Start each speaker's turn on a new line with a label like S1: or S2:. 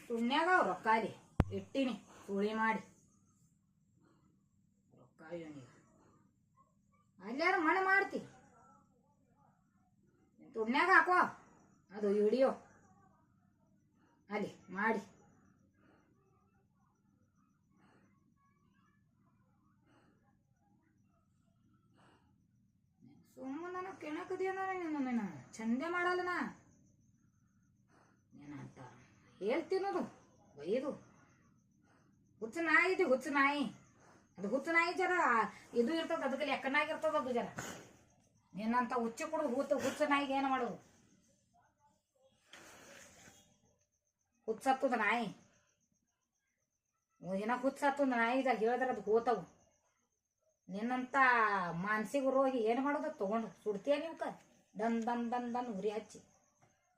S1: ಸುಣ್ಯಾಗ ರೊಕ್ಕ ಅಲ್ಲಿ ಇಟ್ಟಿನಿ ಸುಳಿ ಮಾಡಿ ರೊಕ್ಕ ಇವನಿಗೆ ಅಲ್ಲಾರ ಮಣ್ಣು ಮಾಡ್ತಿ ತುಣ್ಯಾಗ ಹಾಕೋ ಅದು ಹಿಡಿಯೋ ಅಲ್ಲಿ ಮಾಡಿ ಸುಮ್ಮನೆ ನನಗೆ ಕೆಣಕದೇನ ನೀನು ಚಂದೆ ಮಾಡಲ್ಲನ ಏನಂತ ಹೇಳ್ತೀನದು ಬೈದು ಹುಚ್ಚು ನಾಯಿ ಇದೆ ಹುಚ್ಚು ನಾಯಿ ಅದು ಹುಚ್ಚು ನಾಯಿ ಜರ ಇದು ಇರ್ತದ ಅದಕ್ಕೆ ಲೆಕ್ಕನಾಗಿರ್ತದ ಅದು ಜರ ಏನಂತ ಹುಚ್ಚು ಕೊಡು ಹುಚ್ಚು ನಾಯಿಗೆ ಏನು ಮಾಡೋದು ಹುಚ್ಚತ್ತದ ನಾಯಿ ಏನ ಹುಚ್ಚತ್ತದ ನಾಯಿ ಹೇಳಿದ್ರೆ ಅದು ಹೋತವು ನಿನ್ನಂತ ಮಾನಸಿಕ ರೋಗಿ ಏನು ಮಾಡೋದು ತಗೊಂಡು ಸುಡ್ತೀಯ ನೀವು ದನ್ ದನ್ ದನ್ ದನ್ ಉರಿ ಹಚ್ಚಿ